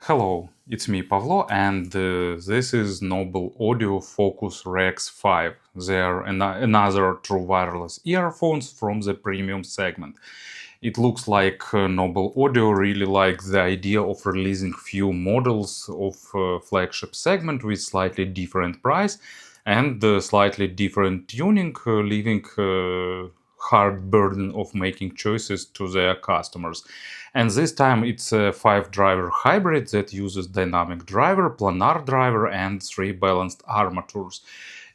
Hello, it's me Pavlo, and this is Noble Audio FoKus Rex5. They're another true wireless earphones from the premium segment. It looks like Noble Audio really likes the idea of releasing few models of flagship segment with slightly different price and slightly different tuning, leaving hard burden of making choices to their customers. And this time it's a 5-driver hybrid that uses dynamic driver, planar driver, and 3 balanced armatures.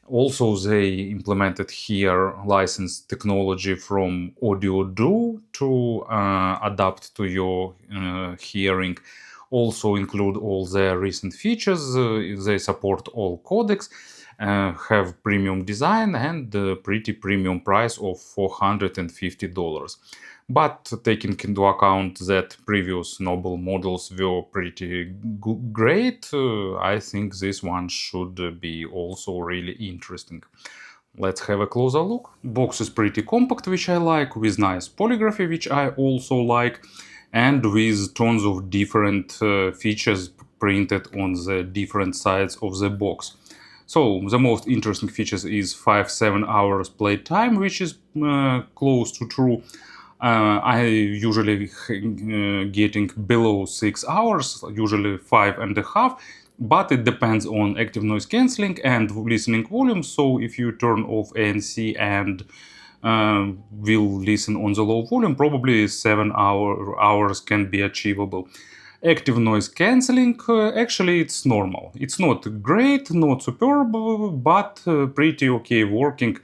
Also, they implemented here licensed technology from Audio Duo to adapt to your hearing. Also include all the recent features. They support all codecs, have premium design and pretty premium price of $450. But taking into account that previous Noble models were pretty great, I think this one should be also really interesting. Let's have a closer look. Box is pretty compact, which I like, with nice polygraphy, which I also like, and with tons of different features printed on the different sides of the box. So the most interesting features is 5-7 hours playtime, which is close to true. I usually getting below 6 hours, usually 5.5, but it depends on active noise cancelling and listening volume. So if you turn off ANC and will listen on the low volume, probably 7 hours can be achievable. Active noise cancelling, actually it's normal. It's not great, not superb, but pretty okay working.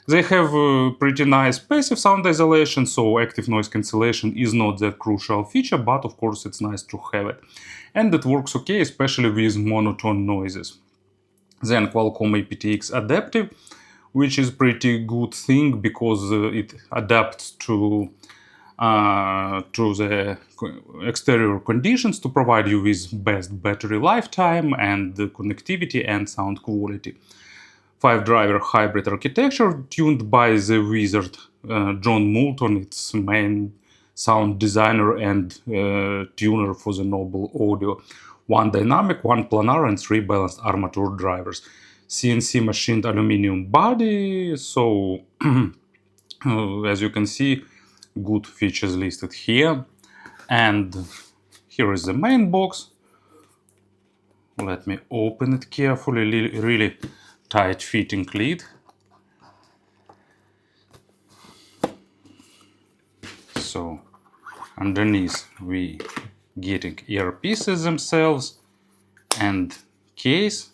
They have pretty nice passive sound isolation, so active noise cancellation is not that crucial feature, but of course it's nice to have it. And it works okay, especially with monotone noises. Then Qualcomm aptX Adaptive, which is pretty good thing because it adapts to the exterior conditions to provide you with best battery lifetime and connectivity and sound quality. 5-driver hybrid architecture tuned by the wizard John Moulton, its main sound designer and tuner for the Noble Audio. 1 dynamic, 1 planar, and 3 balanced armature drivers. CNC machined aluminum body, so as you can see, good features listed here. And here is the main box. Let me open it carefully, really tight fitting lid. So underneath we getting earpieces themselves and case.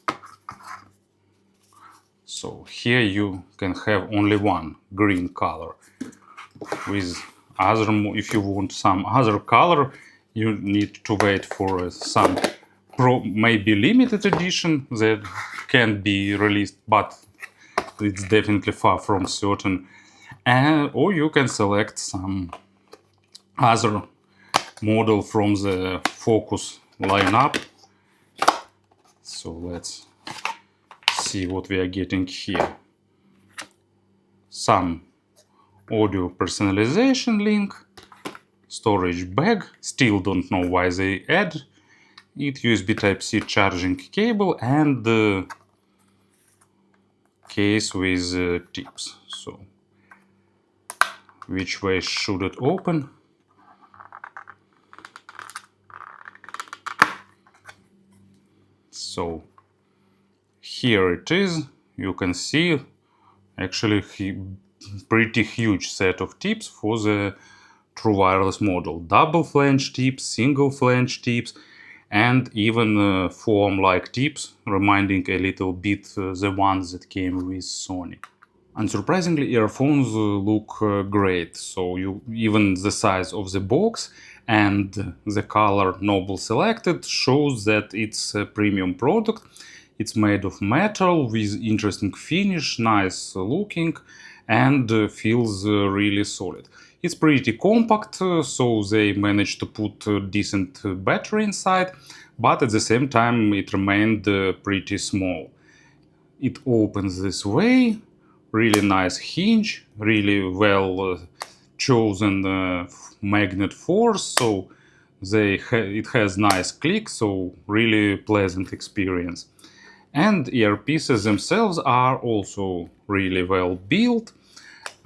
So here you can have only one green color. With other, if you want some other color, you need to wait for some maybe limited edition that can be released, but it's definitely far from certain. Or you can select some other model from the FoKus lineup. So let's see what we are getting here. Some audio personalization link, storage bag, still don't know why they add it, USB Type-C charging cable, and case with tips. So which way should it open? So here it is. You can see actually pretty huge set of tips for the true wireless model. Double flange tips, single flange tips, and even foam-like tips, reminding a little bit the ones that came with Sony. Unsurprisingly, earphones look great. So even the size of the box and the color Noble selected shows that it's a premium product. It's made of metal with interesting finish, nice looking, and feels really solid. It's pretty compact, so they managed to put a decent battery inside, but at the same time it remained pretty small. It opens this way, really nice hinge, really well chosen magnet force, so it has nice click, so really pleasant experience. And earpieces themselves are also really well built.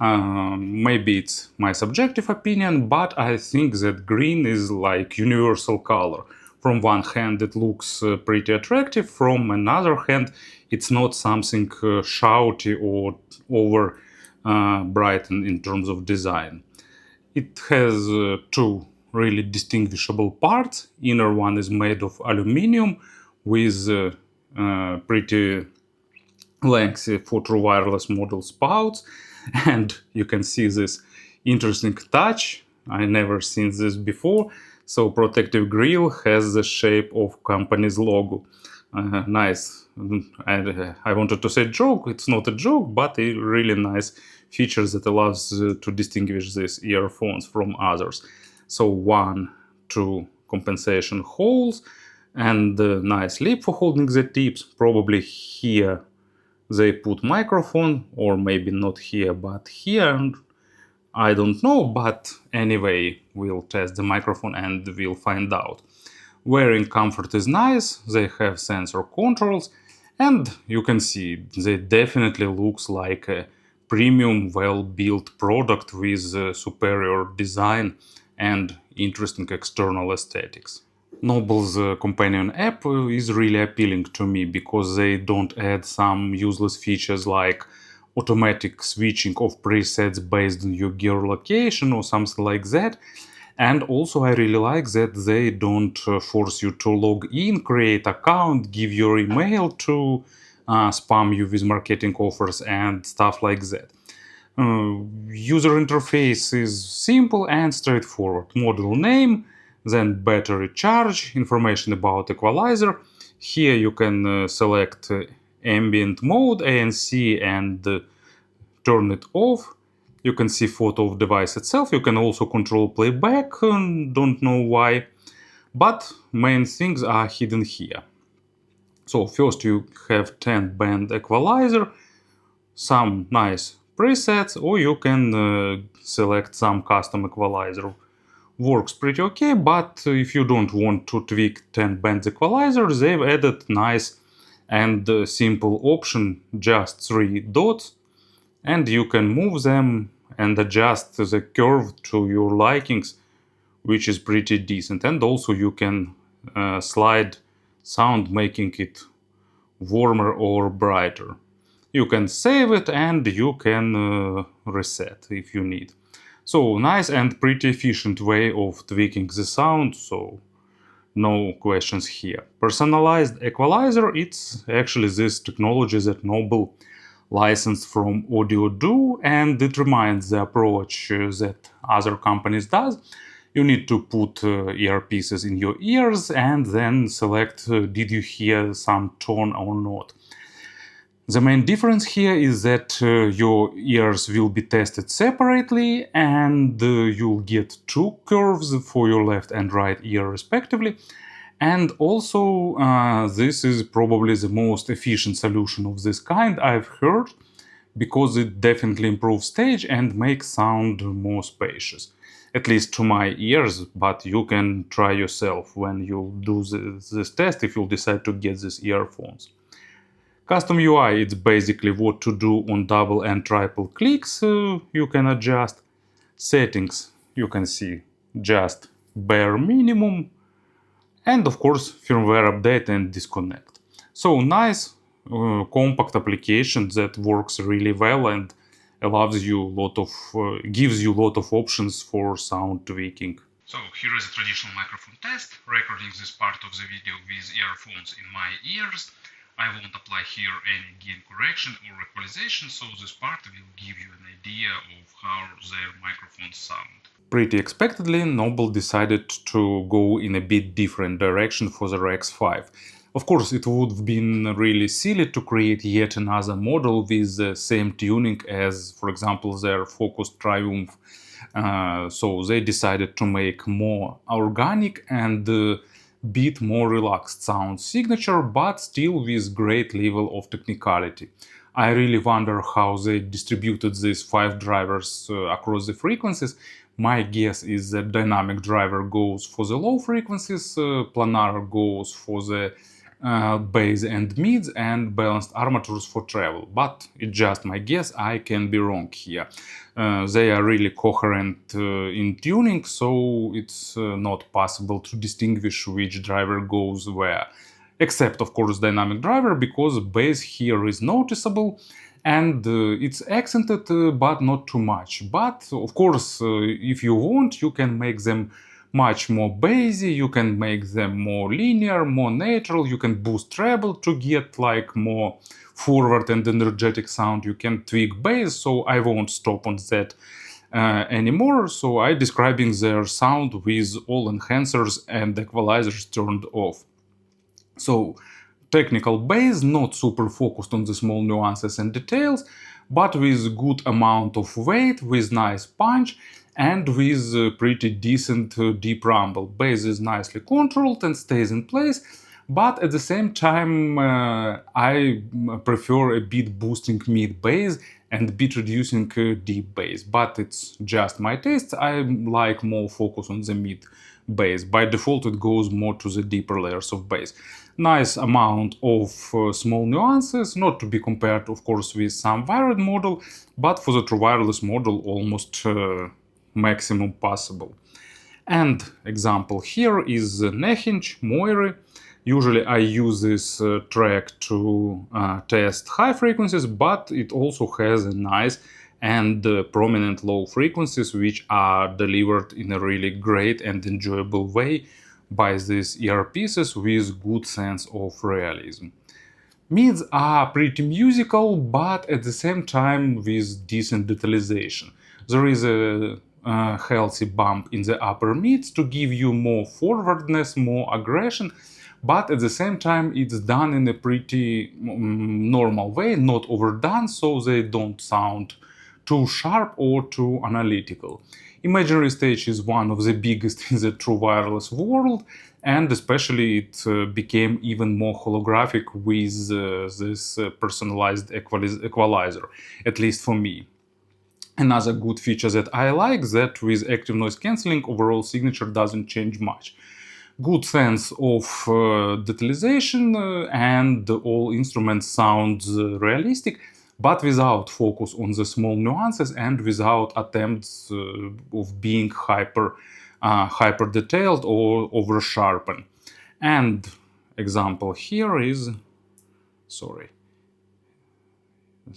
Maybe it's my subjective opinion, but I think that green is like universal color. From one hand it looks pretty attractive, from another hand it's not something shouty or over bright in terms of design. It has two really distinguishable parts. Inner one is made of aluminum with pretty lengthy for true wireless model spouts, and you can see this interesting touch. I never seen this before. So protective grille has the shape of company's logo. Nice. And I wanted to say joke. It's not a joke, but a really nice feature that allows to distinguish these earphones from others. So one, two compensation holes, and a nice lip for holding the tips. Probably here they put microphone, or maybe not here but here. I don't know, but anyway, we'll test the microphone and we'll find out. Wearing comfort is nice, they have sensor controls, and you can see they definitely looks like a premium well-built product with superior design and interesting external aesthetics. Noble's companion app is really appealing to me because they don't add some useless features like automatic switching of presets based on your geolocation or something like that. And also I really like that they don't force you to log in, create account, give your email to spam you with marketing offers and stuff like that. User interface is simple and straightforward. Model name, then battery charge, information about equalizer. Here you can select ambient mode, ANC, and turn it off. You can see photo of device itself. You can also control playback, don't know why. But main things are hidden here. So first you have 10 band equalizer, some nice presets, or you can select some custom equalizer. Works pretty okay, but if you don't want to tweak 10 band equalizer, they've added nice and simple option, just 3 dots, and you can move them and adjust the curve to your likings, which is pretty decent. And also you can slide sound, making it warmer or brighter. You can save it and you can reset if you need. So nice and pretty efficient way of tweaking the sound, so no questions here. Personalized equalizer, it's actually this technology that Noble licensed from AudioDo, and it reminds the approach that other companies does. You need to put earpieces in your ears and then select did you hear some tone or not. The main difference here is that your ears will be tested separately, and you'll get 2 curves for your left and right ear respectively. And also this is probably the most efficient solution of this kind I've heard, because it definitely improves stage and makes sound more spacious. At least to my ears, but you can try yourself when you do this test if you decide to get these earphones. Custom UI, it's basically what to do on double and triple clicks. You can adjust settings, you can see just bare minimum, and of course firmware update and disconnect. So nice compact application that works really well and allows you gives you a lot of options for sound tweaking. So here is a traditional microphone test, recording this part of the video with earphones in my ears. I won't apply here any gain correction or equalization, so this part will give you an idea of how their microphones sound. Pretty expectedly, Noble decided to go in a bit different direction for the Rex5. Of course, it would have been really silly to create yet another model with the same tuning as, for example, their FoKus Triumph. So they decided to make more organic and bit more relaxed sound signature, but still with great level of technicality. I really wonder how they distributed these 5 drivers across the frequencies. My guess is that dynamic driver goes for the low frequencies, planar goes for the bass and mids, and balanced armatures for treble. But it's just my guess, I can be wrong here. They are really coherent in tuning, so it's not possible to distinguish which driver goes where. Except, of course, dynamic driver, because bass here is noticeable and it's accented, but not too much. But, of course, if you want, you can make them much more bassy, you can make them more linear, more natural, you can boost treble to get like more forward and energetic sound, you can tweak bass, so I won't stop on that anymore. So I'm describing their sound with all enhancers and equalizers turned off. So technical bass, not super focused on the small nuances and details, but with good amount of weight, with nice punch, and with pretty decent deep rumble. Bass is nicely controlled and stays in place, but at the same time I prefer a bit boosting mid bass and bit reducing deep bass. But it's just my taste, I like more focus on the mid bass. By default it goes more to the deeper layers of bass. Nice amount of small nuances, not to be compared of course with some wired model, but for the true wireless model almost maximum possible. And example here is Niechęć, Mojry. Usually I use this track to test high frequencies, but it also has a nice and prominent low frequencies which are delivered in a really great and enjoyable way by these earpieces with good sense of realism. Mids are pretty musical, but at the same time with decent detalization. There is a healthy bump in the upper mids to give you more forwardness, more aggression, but at the same time it's done in a pretty normal way, not overdone, so they don't sound too sharp or too analytical. Imaginary stage is one of the biggest in the true wireless world, and especially it became even more holographic with this personalized equalizer, at least for me. Another good feature that I like, that with active noise cancelling overall signature doesn't change much. Good sense of detalization and all instruments sounds realistic, but without focus on the small nuances and without attempts of being hyper detailed or over sharpened. And example here is,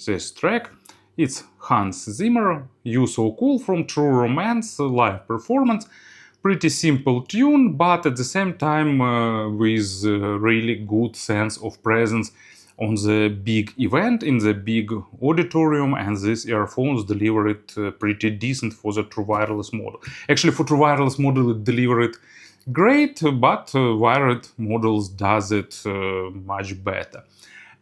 this track. It's Hans Zimmer, You So Cool from True Romance live performance. Pretty simple tune, but at the same time with really good sense of presence on the big event in the big auditorium, and these earphones deliver it pretty decent for the true wireless model. Actually, for true wireless model it delivered great, but wired models does it much better.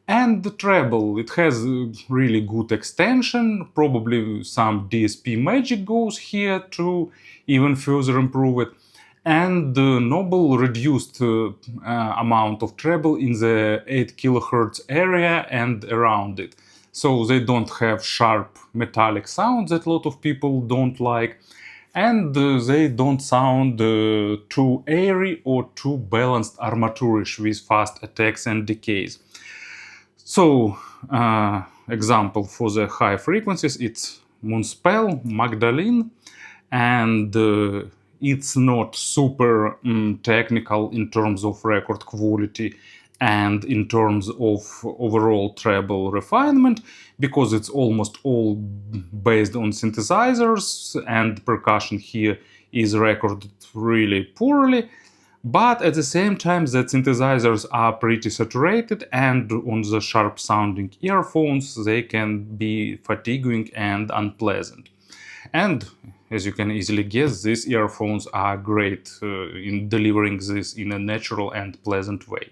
And the treble, it has really good extension, probably some DSP magic goes here to even further improve it. And the Noble reduced amount of treble in the 8 kHz area and around it. So they don't have sharp metallic sounds that a lot of people don't like. And they don't sound too airy or too balanced armature-ish with fast attacks and decays. So, example for the high frequencies, it's Moonspell, Magdalene, and it's not super technical in terms of record quality and in terms of overall treble refinement, because it's almost all based on synthesizers, and percussion here is recorded really poorly. But at the same time, the synthesizers are pretty saturated, and on the sharp sounding earphones they can be fatiguing and unpleasant. And as you can easily guess, these earphones are great in delivering this in a natural and pleasant way.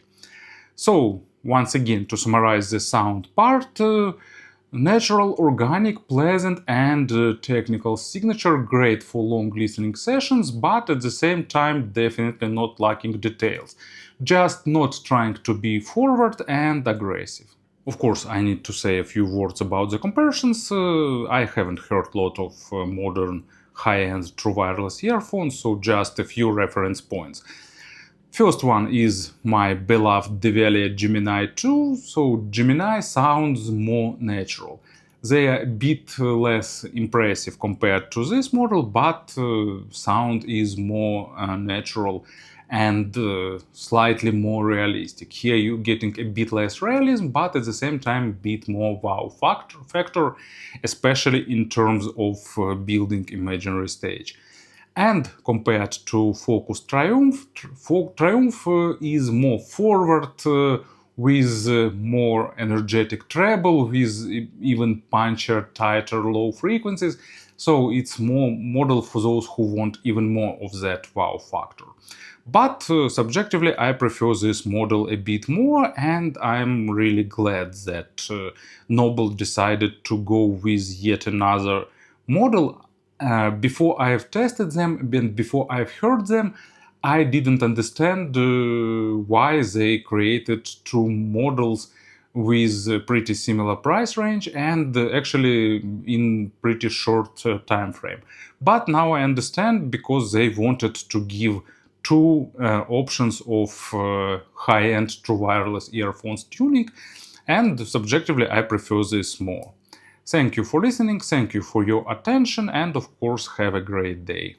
So once again, to summarize the sound part, natural, organic, pleasant, and technical signature, great for long listening sessions, but at the same time definitely not lacking details, just not trying to be forward and aggressive. Of course, I need to say a few words about the comparisons. I haven't heard a lot of modern high-end true wireless earphones, so just a few reference points. First one is my beloved Develia Gemini 2. So Gemini sounds more natural. They are a bit less impressive compared to this model, but sound is more natural and slightly more realistic. Here you're getting a bit less realism, but at the same time a bit more wow factor, especially in terms of building imaginary stage. And compared to FoKus Triumph is more forward, with more energetic treble, with even punchier, tighter low frequencies. So it's more model for those who want even more of that wow factor. But subjectively, I prefer this model a bit more, and I'm really glad that Noble decided to go with yet another model. Before I have tested them, and before I've heard them, I didn't understand why they created two models with a pretty similar price range and actually in pretty short time frame. But now I understand, because they wanted to give two options of high-end true wireless earphones tuning, and subjectively I prefer this more. Thank you for listening, thank you for your attention, and of course have a great day.